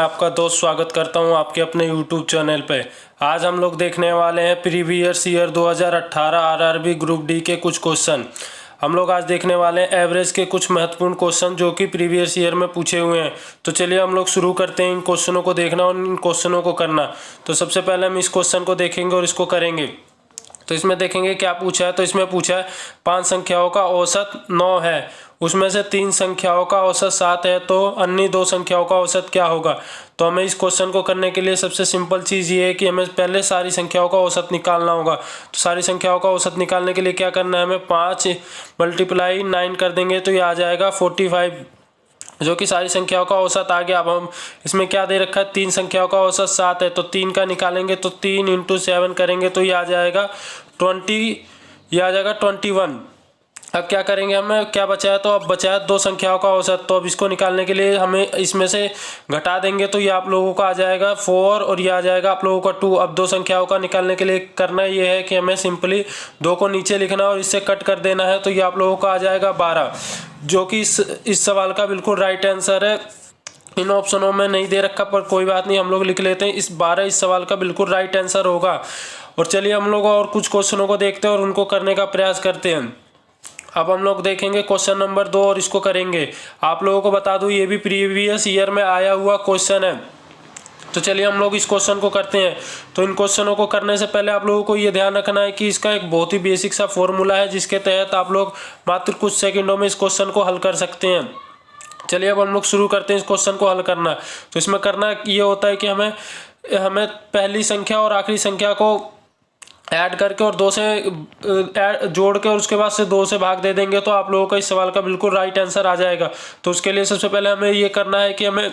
आपका दोस्त स्वागत करता हूं आपके अपने YouTube चैनल पे। आज हम लोग देखने वाले हैं previous year 2018 RRB group D के कुछ क्वेश्चन। हम लोग आज देखने वाले हैं एवरेज के कुछ महत्वपूर्ण क्वेश्चन जो कि प्रीवियस ईयर में पूछे हुए हैं। तो चलिए हम लोग शुरू करते हैं इन क्वेश्चनों को देखना और इन क्वेश्चनों को करना। तो सबसे पहले हम इस क्वेश्चन को देखेंगे और इसको करेंगे। तो इसमें देखेंगे क्या पूछा है। तो इसमें पूछा है 5 संख्याओं का औसत 9 है, उसमें से 3 संख्याओं का औसत 7 है, तो अन्य 2 संख्याओं का औसत क्या होगा। तो हमें इस क्वेश्चन को करने के लिए सबसे सिंपल चीज़ ये है कि हमें पहले सारी संख्याओं का औसत निकालना होगा। तो सारी संख्याओं का औसत निकालने के लिए क्या करना है, हमें 5 × 9 कर देंगे तो ये आ जाएगा 45, जो कि सारी संख्याओं का औसत आ गया। अब हम इसमें क्या दे रखा है, 3 संख्याओं का औसत 7 है, तो 3 का निकालेंगे तो 3 × 7 करेंगे तो ये आ जाएगा 20, ये आ जाएगा 21। अब क्या करेंगे, हमें क्या बचा है, तो अब बचा है 2 संख्याओं का औसत। तो अब इसको निकालने के लिए हमें इसमें से घटा देंगे तो ये आप लोगों का आ जाएगा 4 और ये आ जाएगा आप लोगों का 2। अब 2 संख्याओं का निकालने के लिए करना ये है कि हमें सिंपली 2 को नीचे लिखना और इससे कट कर देना है, तो ये आप लोगों का आ जाएगा 12, जो कि इस सवाल का बिल्कुल राइट आंसर है। इन ऑप्शनों में नहीं दे रखा पर कोई बात नहीं, हम लोग लिख लेते हैं। इस 12 इस सवाल का बिल्कुल राइट आंसर होगा। और चलिए हम लोग और कुछ क्वेश्चनों को देखते हैं और उनको करने का प्रयास करते हैं। अब हम लोग देखेंगे क्वेश्चन नंबर 2 और इसको करेंगे। आप लोगों को बता दूं ये भी प्रीवियस ईयर में आया हुआ क्वेश्चन है। तो चलिए हम लोग इस क्वेश्चन को करते हैं। तो इन क्वेश्चनों को करने से पहले आप लोगों को ये ध्यान रखना है कि इसका एक बहुत ही बेसिक सा फॉर्मूला है जिसके तहत आप लोग मात्र कुछ सेकंडों में इस क्वेश्चन को हल कर सकते हैं। चलिए अब हम लोग शुरू करते हैं इस क्वेश्चन को हल करना। तो इसमें करना ये होता है कि हमें पहली संख्या और आखिरी संख्या को ऐड करके और 2 से जोड़ के और उसके बाद से 2 से भाग दे देंगे तो आप लोगों का इस सवाल का बिल्कुल राइट आंसर आ जाएगा। तो उसके लिए सबसे पहले हमें ये करना है कि हमें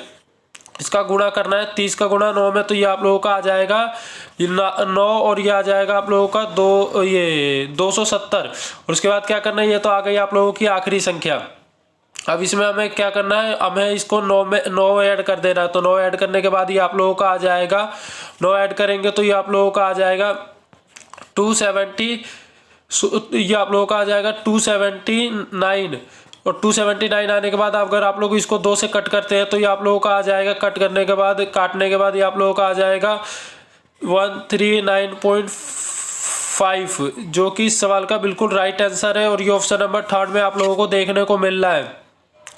इसका गुणा करना है। 30 का गुणा 9 में, तो ये आप लोगों का आ जाएगा 9 और ये आ जाएगा आप लोगों का 270। और उसके बाद क्या करना है, ये तो आ गई आप लोगों की आखिरी संख्या। अब इसमें हमें क्या करना है, हमें इसको 9 ऐड कर देना है। तो 9 ऐड करने के बाद ये आप लोगों का आ जाएगा, 9 ऐड करेंगे तो ये आप लोगों का आ जाएगा 270, ये आप लोगों का आ जाएगा 279। और 279 आने के बाद अगर आप लोग इसको 2 से कट करते हैं तो ये आप लोगों का आ जाएगा, कट करने के बाद काटने के बाद ये आप लोगों का आ जाएगा 139.5, जो कि इस सवाल का बिल्कुल राइट आंसर है। और ये ऑप्शन नंबर 3 में आप लोगों को देखने को मिल रहा है।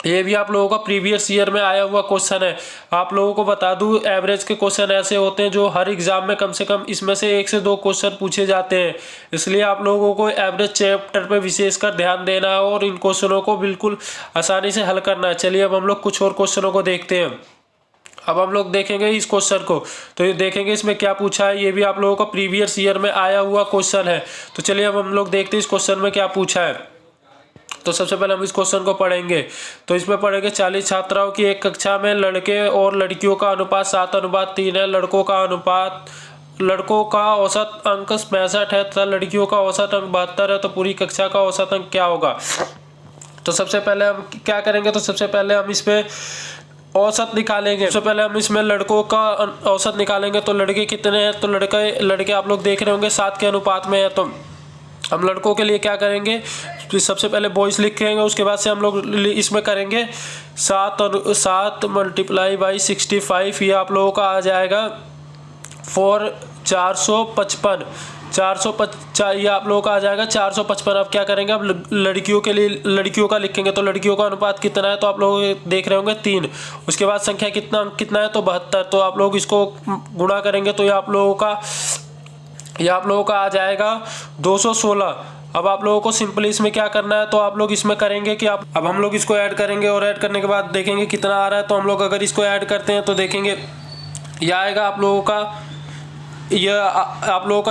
ये भी आप लोगों का प्रीवियस ईयर में आया हुआ क्वेश्चन है। आप लोगों को बता दूं एवरेज के क्वेश्चन ऐसे होते हैं जो हर एग्जाम में कम से कम इसमें से 1 से 2 क्वेश्चन पूछे जाते हैं। इसलिए आप लोगों को एवरेज चैप्टर पे विशेषकर ध्यान देना है और इन क्वेश्चनों को बिल्कुल आसानी से हल करना है। चलिए अब हम लोग कुछ और क्वेश्चनों को देखते हैं। अब हम लोग देखेंगे इस क्वेश्चन को, तो ये देखेंगे इसमें क्या पूछा है। ये भी आप लोगों का प्रीवियस ईयर में आया हुआ क्वेश्चन है। तो चलिए अब हम लोग देखते हैं इस क्वेश्चन में क्या पूछा है। तो सबसे पहले हम इस क्वेश्चन को पढ़ेंगे। तो इसमें पढ़ेंगे 40 छात्राओं की एक कक्षा में लड़के और लड़कियों का अनुपात 7:3 है। लड़कों का औसत अंक 65 है तथा लड़कियों का औसत अंक 72 है, तो पूरी कक्षा का औसत अंक क्या होगा। तो सबसे पहले हम क्या करेंगे, तो सबसे पहले हम इसमें औसत निकालेंगे। सबसे पहले हम इसमें लड़कों का औसत निकालेंगे। तो लड़के कितने हैं, तो लड़के आप लोग देख रहे होंगे 7 के अनुपात में है। तो हम लड़कों के लिए क्या करेंगे, तो सबसे पहले बॉयज लिखेंगे, उसके बाद से हम लोग इसमें करेंगे 7 × 65, ये आप लोगों का आ जाएगा 455, ये आप लोगों का आ जाएगा 455। अब क्या करेंगे, अब लड़कियों के लिए लड़कियों का लिखेंगे। तो लड़कियों का अनुपात कितना है, तो आप लोग देख रहे होंगे 3। उसके बाद संख्या कितना है, तो 72। तो आप लोग इसको गुणा करेंगे तो ये आप लोगों का आ जाएगा 216। अब आप लोगों को सिंपली इसमें क्या करना है, तो आप लोग इसमें करेंगे कि अब हम लोग इसको ऐड करेंगे और ऐड करने के बाद देखेंगे कितना आ रहा है। तो हम लोग अगर इसको ऐड करते हैं तो देखेंगे यह आएगा आप लोगों का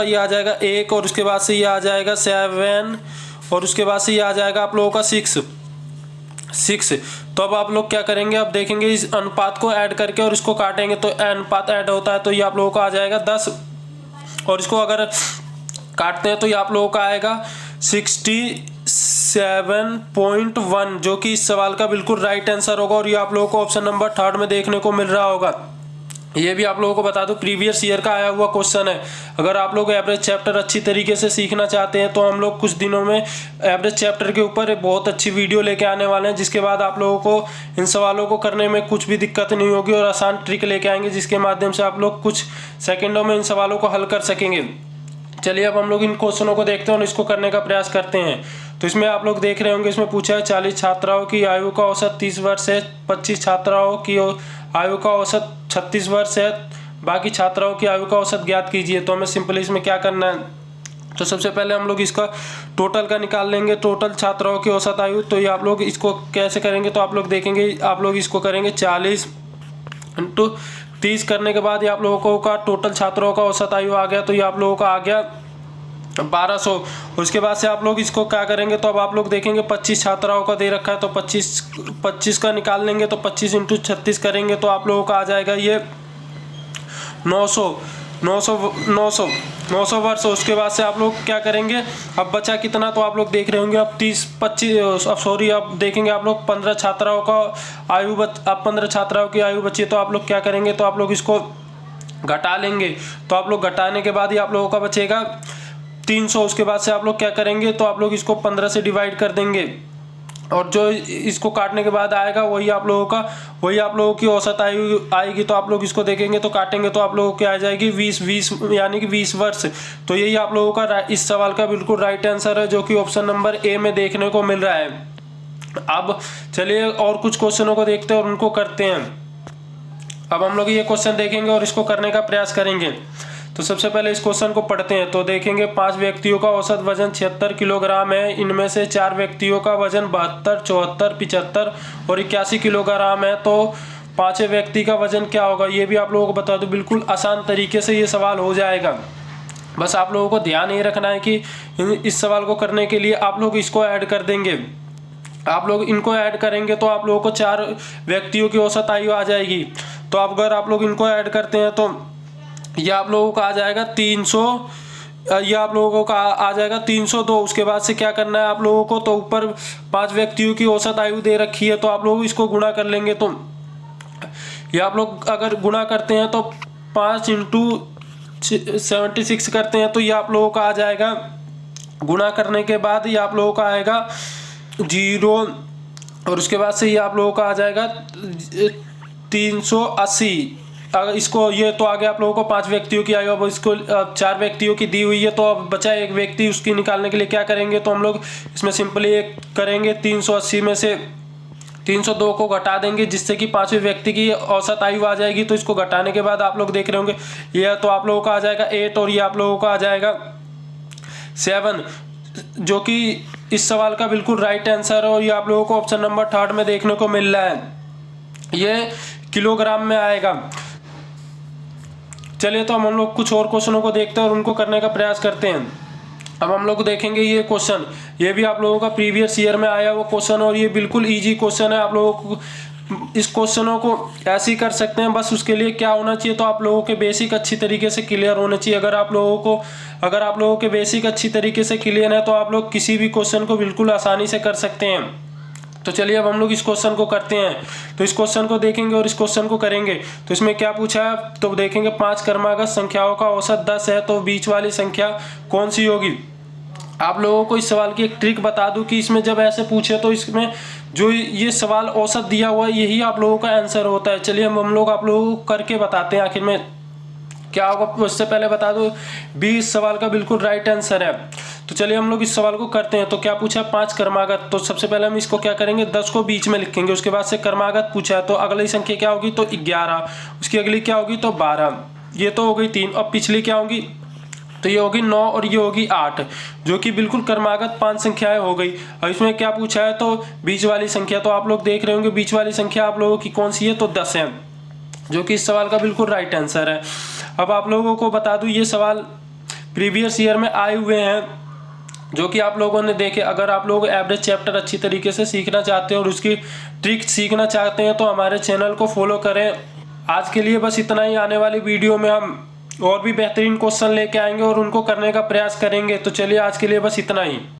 ये आ जाएगा 1 और उसके बाद से ये आ जाएगा 7 और उसके बाद से ये आ जाएगा आप लोगों का 6। तो अब आप लोग क्या करेंगे, अब देखेंगे इस अनुपात को ऐड करके और इसको काटेंगे तो अनुपात ऐड होता है, तो ये आप लोगों का आ जाएगा 10 और इसको अगर काटते हैं तो ये आप लोगों का आएगा 67.1, जो कि इस सवाल का बिल्कुल राइट आंसर होगा। और ये आप लोगों को ऑप्शन नंबर 3 में देखने को मिल रहा होगा। ये भी आप लोगों को बता दूं प्रीवियस ईयर का आया हुआ क्वेश्चन है। अगर आप लोग एवरेज चैप्टर अच्छी तरीके से सीखना चाहते हैं तो हम लोग कुछ दिनों में एवरेज चैप्टर के ऊपर बहुत अच्छी वीडियो लेके आने वाले हैं, जिसके बाद आप लोगों को इन सवालों को करने में कुछ भी दिक्कत नहीं होगी और आसान ट्रिक लेके आएंगे, जिसके माध्यम से आप लोग कुछ सेकेंडों में इन सवालों को हल कर सकेंगे। चलिए अब हम लोग इन क्वेश्चनों को देखते हैं और इसको करने का प्रयास करते हैं। तो इसमें आप लोग देख रहे होंगे, इसमें पूछा है 40 छात्राओं की आयु का औसत 30 वर्ष है, 25 छात्राओं की आयु का औसत 36 वर्ष है, बाकी छात्राओं की आयु का औसत ज्ञात कीजिए। तो हमें सिंपली इसमें क्या करना है, तो सबसे पहले हम लोग इसका टोटल का निकाल लेंगे, टोटल छात्राओं की औसत आयु। तो ये आप लोग इसको कैसे करेंगे, तो आप लोग देखेंगे, आप लोग इसको करेंगे 40 × 30 करने के बाद ये आप लोगों का टोटल छात्रों का औसत आयु आ गया। तो ये आप लोगों का आ गया 1200। उसके बाद से आप लोग इसको क्या करेंगे, तो अब आप लोग देखेंगे 25 छात्राओं का दे रखा है, तो 25 का निकाल लेंगे, तो 25 × 36 करेंगे तो आप लोगों का आ जाएगा ये 900 वर्ष। उसके बाद से आप लोग क्या करेंगे, अब बचा कितना, तो आप लोग देख रहे होंगे अब अब देखेंगे आप लोग 15 छात्राओं का अब 15 छात्राओं की आयु बची। तो आप लोग क्या करेंगे, तो आप लोग इसको घटा लेंगे। तो आप लोग घटाने के बाद ही आप लोगों का बचेगा 300। उसके बाद से आप लोग क्या करेंगे, तो आप लोग इसको 15 से डिवाइड कर देंगे और जो इसको काटने के बाद आएगा वही आप लोगों की औसत आयु आएगी। तो आप लोग इसको देखेंगे तो काटेंगे तो आप लोगों की आ जाएगी 20 यानी कि 20 वर्ष। तो यही आप लोगों का इस सवाल का बिल्कुल राइट आंसर है, जो कि ऑप्शन नंबर ए में देखने को मिल रहा है। अब चलिए और कुछ क्वेश्चनों को देखते हैं और उनको करते हैं। अब हम लोग ये क्वेश्चन देखेंगे और इसको करने का प्रयास करेंगे। तो सबसे पहले इस क्वेश्चन को पढ़ते हैं। तो देखेंगे 5 व्यक्तियों का औसत वजन 76 किलोग्राम है। इनमें से 4 व्यक्तियों का वजन 72, 74, 75 और 81 किलोग्राम है। तो 5वें व्यक्ति का वजन क्या होगा, ये भी आप लोगों को बता दूं। बिल्कुल आसान तरीके से ये सवाल हो जाएगा। बस आप लोगों को ध्यान ये रखना है कि इस सवाल को करने के लिए आप लोग इसको ऐड कर देंगे। आप लोग इनको ऐड करेंगे तो आप लोगों को 4 व्यक्तियों की औसत आयु आ जाएगी। तो अगर आप लोग इनको ऐड करते हैं तो ये आप लोगों का आ जाएगा 300, ये आप लोगों का आ जाएगा 302। उसके बाद से क्या करना है आप लोगों को, तो ऊपर 5 व्यक्तियों की औसत आयु दे रखी है, तो आप लोग इसको गुणा कर लेंगे। तो ये आप लोग अगर गुणा करते हैं तो 5 × 76 करते हैं तो ये आप लोगों का आ जाएगा, गुणा करने के बाद ये आप लोगों का आएगा 0 और उसके बाद से ये आप लोगों का आ जाएगा 380। अगर इसको ये तो आगे आप लोगों को 5 व्यक्तियों की आयु, अब इसको 4 व्यक्तियों की दी हुई है, तो अब बचा एक व्यक्ति, उसकी निकालने के लिए क्या करेंगे, तो हम लोग इसमें सिंपली एक करेंगे 380 में से 302 को घटा देंगे, जिससे कि 5वें व्यक्ति की औसत आयु आ जाएगी। तो इसको घटाने के बाद आप लोग देख रहे होंगे ये तो आप लोगों का आ जाएगा 8 और ये आप लोगों का आ जाएगा 7, जो कि इस सवाल का बिल्कुल राइट आंसर है। और ये आप लोगों को ऑप्शन नंबर 3 में देखने को मिल रहा है, ये किलोग्राम में आएगा। चलिए तो हम लोग कुछ और क्वेश्चनों को देखते हैं और उनको करने का प्रयास करते हैं। अब हम लोग देखेंगे ये क्वेश्चन, ये भी आप लोगों का प्रीवियस ईयर में आया हुआ क्वेश्चन और ये बिल्कुल इजी क्वेश्चन है। आप लोगों को इस क्वेश्चनों को ऐसे ही कर सकते हैं, बस उसके लिए क्या होना चाहिए, तो आप लोगों के बेसिक अच्छी तरीके से क्लियर होने चाहिए। अगर आप लोगों के बेसिक अच्छी तरीके से क्लियर है तो आप लोग किसी भी क्वेश्चन को बिल्कुल आसानी से कर सकते हैं। तो चलिए अब हम लोग इस क्वेश्चन को करते हैं। तो इस क्वेश्चन को देखेंगे और इस क्वेश्चन को करेंगे। तो इसमें क्या पूछा है, तो देखेंगे 5 क्रमागत संख्याओं का औसत 10 है, तो बीच वाली संख्या कौन सी होगी। आप लोगों को इस सवाल की एक ट्रिक बता दूं कि इसमें जब ऐसे पूछे तो इसमें जो ये सवाल औसत दिया हुआ है यही आप लोगों का आंसर होता है। चलिए हम लोग आप लोगों को करके बताते हैं आखिर में क्या होगा। उससे पहले बता दो बी इस सवाल का बिल्कुल राइट आंसर है। तो चलिए हम लोग इस सवाल को करते हैं। तो क्या पूछा, 5 क्रमागत। तो सबसे पहले हम इसको क्या करेंगे, 10 को बीच में लिखेंगे। उसके बाद से क्रमागत पूछा है तो अगली संख्या क्या होगी, तो 11। उसकी अगली क्या होगी, तो 12। ये तो हो गई 3। अब पिछली क्या होगी, तो ये होगी 9 और ये होगी 8, जो कि बिल्कुल क्रमागत 5 संख्याएं हो गई। और इसमें क्या पूछा है, तो बीच वाली संख्या। तो आप लोग देख रहे होंगे बीच वाली संख्या आप लोगों की कौन सी है, तो 10 है, जो कि इस सवाल का बिल्कुल राइट आंसर है। अब आप लोगों को बता दूं ये सवाल प्रीवियस ईयर में आए हुए हैं, जो कि आप लोगों ने देखे। अगर आप लोग एवरेज चैप्टर अच्छी तरीके से सीखना चाहते हैं और उसकी ट्रिक सीखना चाहते हैं तो हमारे चैनल को फॉलो करें। आज के लिए बस इतना ही। आने वाली वीडियो में हम और भी बेहतरीन क्वेश्चन लेके आएंगे और उनको करने का प्रयास करेंगे। तो चलिए आज के लिए बस इतना ही।